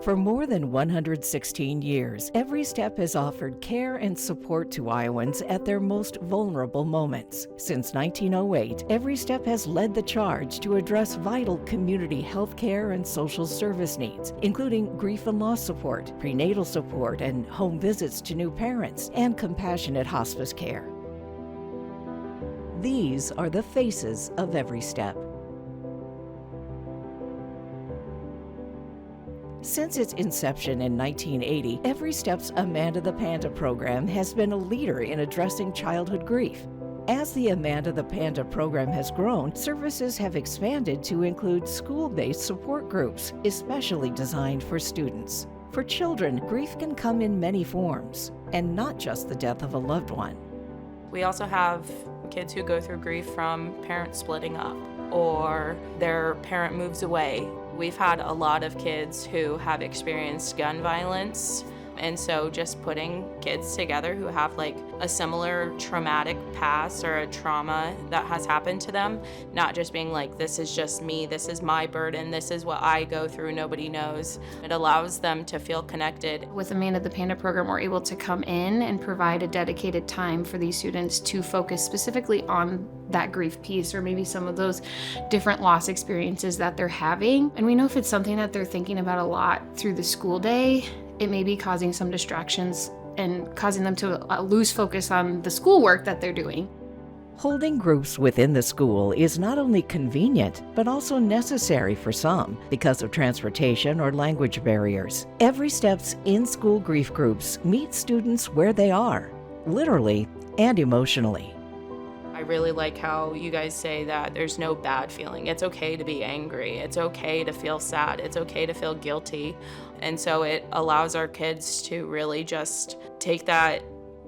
For more than 116 years, EveryStep has offered care and support to Iowans at their most vulnerable moments. Since 1908, EveryStep has led the charge to address vital community health care and social service needs, including grief and loss support, prenatal support, and home visits to new parents, and compassionate hospice care. These are the faces of EveryStep. Since its inception in 1980, EveryStep's Amanda the Panda program has been a leader in addressing childhood grief. As the Amanda the Panda program has grown, services have expanded to include school-based support groups, especially designed for students. For children, grief can come in many forms, and not just the death of a loved one. We also have kids who go through grief from parents splitting up or their parent moves away. We've had a lot of kids who have experienced gun violence, and so just putting kids together who have like a similar traumatic past or a trauma that has happened to them, not just being like, this is just me, this is my burden, this is what I go through, nobody knows. It allows them to feel connected. With Amanda the Panda program, we're able to come in and provide a dedicated time for these students to focus specifically on that grief piece or maybe some of those different loss experiences that they're having. And we know if it's something that they're thinking about a lot through the school day, it may be causing some distractions and causing them to lose focus on the schoolwork that they're doing. Holding groups within the school is not only convenient, but also necessary for some because of transportation or language barriers. EveryStep's in-school grief groups meet students where they are, literally and emotionally. I really like how you guys say that there's no bad feeling. It's okay to be angry. It's okay to feel sad. It's okay to feel guilty. And so it allows our kids to really just take that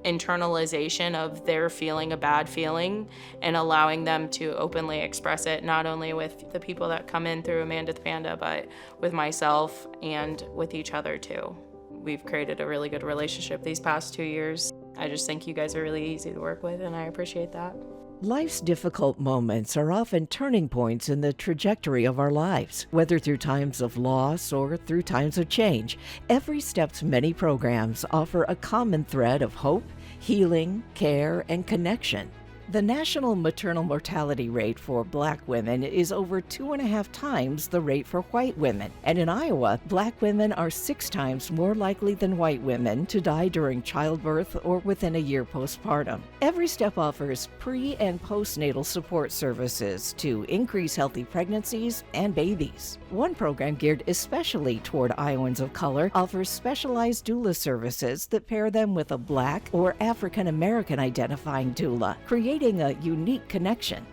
internalization of their feeling a bad feeling and allowing them to openly express it, not only with the people that come in through Amanda the Panda, but with myself and with each other too. We've created a really good relationship these past 2 years. I just think you guys are really easy to work with, and I appreciate that. Life's difficult moments are often turning points in the trajectory of our lives, whether through times of loss or through times of change. EveryStep's many programs offer a common thread of hope, healing, care, and connection. The national maternal mortality rate for Black women is over 2.5 times the rate for white women. And in Iowa, Black women are 6 times more likely than white women to die during childbirth or within a year postpartum. EveryStep offers pre- and postnatal support services to increase healthy pregnancies and babies. One program geared especially toward Iowans of color offers specialized doula services that pair them with a Black or African American identifying doula, creating a unique connection.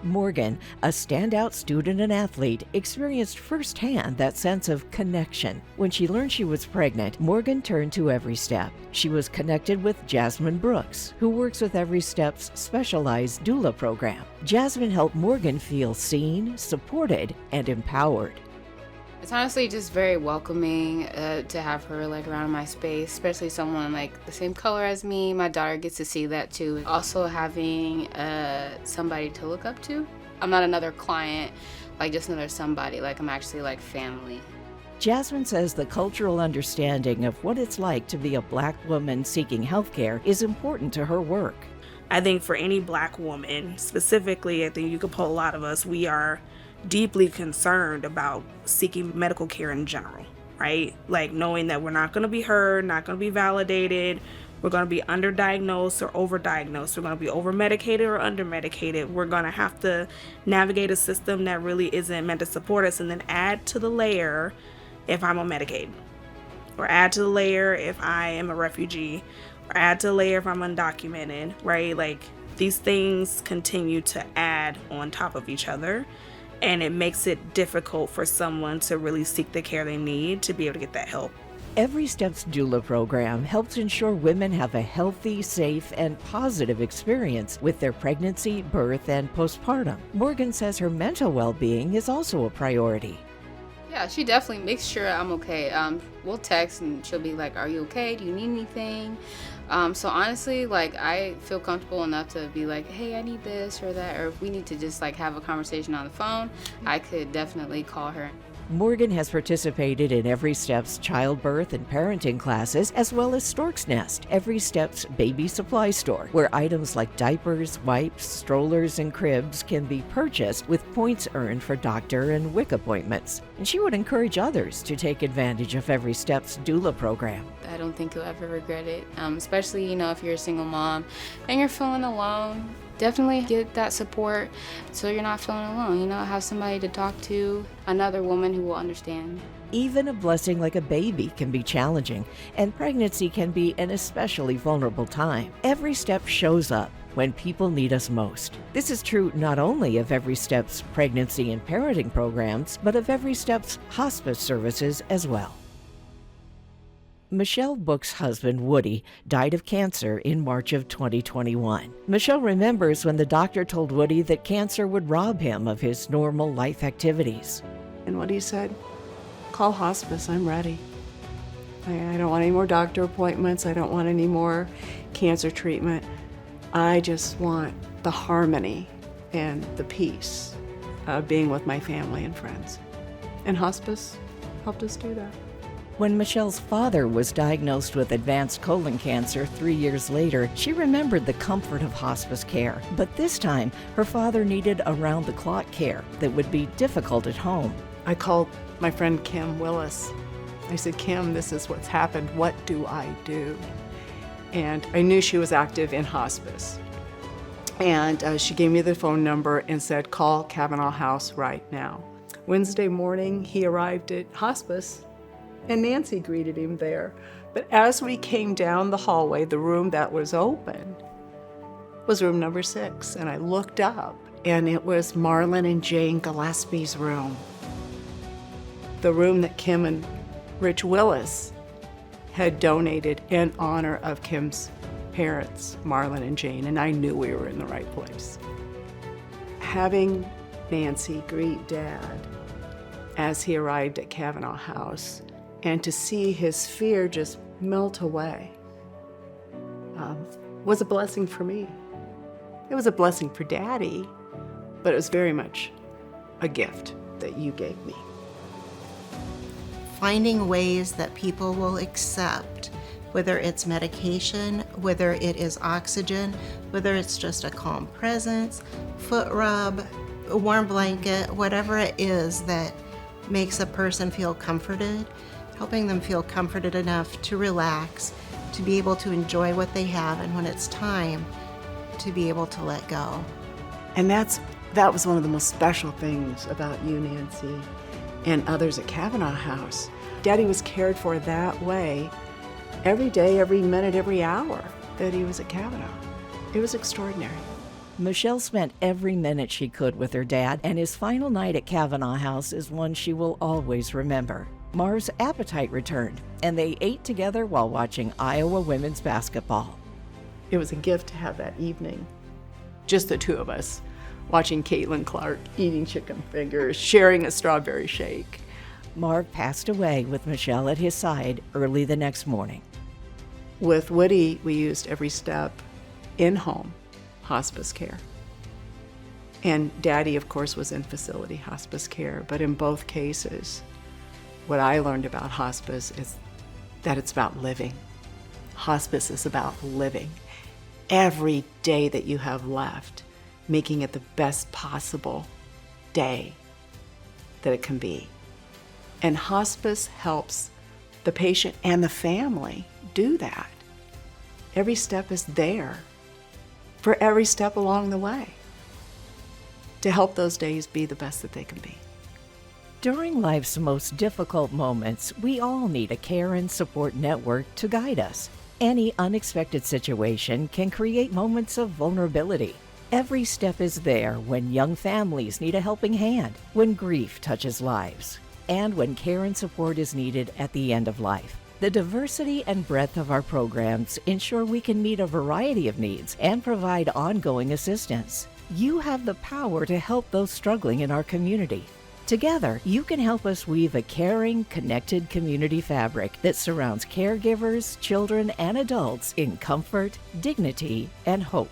Morgan, a standout student and athlete, experienced firsthand that sense of connection. When she learned she was pregnant, Morgan turned to EveryStep. She was connected with Jasmine Brooks, who works with EveryStep's specialized doula program. Jasmine helped Morgan feel seen, supported, and empowered. It's honestly just very welcoming to have her like around my space, especially someone like the same color as me. My daughter gets to see that too. Also having somebody to look up to. I'm not another client, like just another somebody, like I'm actually like family. Jasmine says the cultural understanding of what it's like to be a Black woman seeking healthcare is important to her work. I think for any Black woman, specifically, I think you could pull a lot of us, we are deeply concerned about seeking medical care in general, right? Like knowing that we're not going to be heard, not going to be validated, we're going to be underdiagnosed or overdiagnosed, we're going to be overmedicated or undermedicated, we're going to have to navigate a system that really isn't meant to support us, and then add to the layer if I'm on Medicaid, or add to the layer if I am a refugee, or add to the layer if I'm undocumented, right? Like these things continue to add on top of each other. And it makes it difficult for someone to really seek the care they need to be able to get that help. EveryStep's doula program helps ensure women have a healthy, safe, and positive experience with their pregnancy, birth, and postpartum. Morgan says her mental well-being is also a priority. Yeah, she definitely makes sure I'm okay. We'll text and she'll be like, are you okay? Do you need anything? So honestly, like I feel comfortable enough to be like, hey, I need this or that, or if we need to just like have a conversation on the phone, I could definitely call her. Morgan has participated in EveryStep's childbirth and parenting classes, as well as Stork's Nest, EveryStep's baby supply store, where items like diapers, wipes, strollers, and cribs can be purchased with points earned for doctor and WIC appointments. And she would encourage others to take advantage of EveryStep's doula program. I don't think you'll ever regret it, especially, if you're a single mom and you're feeling alone. Definitely get that support so you're not feeling alone. Have somebody to talk to, another woman who will understand. Even a blessing like a baby can be challenging, and pregnancy can be an especially vulnerable time. EveryStep shows up when people need us most. This is true not only of EveryStep's pregnancy and parenting programs, but of EveryStep's hospice services as well. Michelle Book's husband, Woody, died of cancer in March of 2021. Michelle remembers when the doctor told Woody that cancer would rob him of his normal life activities. And Woody said, "Call hospice, I'm ready. I don't want any more doctor appointments. I don't want any more cancer treatment. I just want the harmony and the peace of being with my family and friends." And hospice helped us do that. When Michelle's father was diagnosed with advanced colon cancer 3 years later, she remembered the comfort of hospice care. But this time, her father needed around-the-clock care that would be difficult at home. I called my friend Kim Willis. I said, "Kim, this is what's happened. What do I do?" And I knew she was active in hospice. And she gave me the phone number and said, "Call Kavanaugh House right now." Wednesday morning, he arrived at hospice, and Nancy greeted him there. But as we came down the hallway, the room that was open was room number 6. And I looked up, and it was Marlon and Jane Gillespie's room. The room that Kim and Rich Willis had donated in honor of Kim's parents, Marlon and Jane, and I knew we were in the right place. Having Nancy greet Dad as he arrived at Kavanaugh House, and to see his fear just melt away, was a blessing for me. It was a blessing for Daddy, but it was very much a gift that you gave me. Finding ways that people will accept, whether it's medication, whether it is oxygen, whether it's just a calm presence, foot rub, a warm blanket, whatever it is that makes a person feel comforted, helping them feel comforted enough to relax, to be able to enjoy what they have, and when it's time, to be able to let go. And that was one of the most special things about you, Nancy, and others at Kavanaugh House. Daddy was cared for that way every day, every minute, every hour that he was at Kavanaugh. It was extraordinary. Michelle spent every minute she could with her dad, and his final night at Kavanaugh House is one she will always remember. Mar's appetite returned, and they ate together while watching Iowa women's basketball. It was a gift to have that evening, just the two of us, watching Caitlin Clark eating chicken fingers, sharing a strawberry shake. Mark passed away with Michelle at his side early the next morning. With Woody, we used EveryStep in-home hospice care. And Daddy, of course, was in facility hospice care, but in both cases, what I learned about hospice is that it's about living. Hospice is about living. Every day that you have left, making it the best possible day that it can be. And hospice helps the patient and the family do that. EveryStep is there for every step along the way to help those days be the best that they can be. During life's most difficult moments, we all need a care and support network to guide us. Any unexpected situation can create moments of vulnerability. EveryStep is there when young families need a helping hand, when grief touches lives, and when care and support is needed at the end of life. The diversity and breadth of our programs ensure we can meet a variety of needs and provide ongoing assistance. You have the power to help those struggling in our community. Together, you can help us weave a caring, connected community fabric that surrounds caregivers, children, and adults in comfort, dignity, and hope.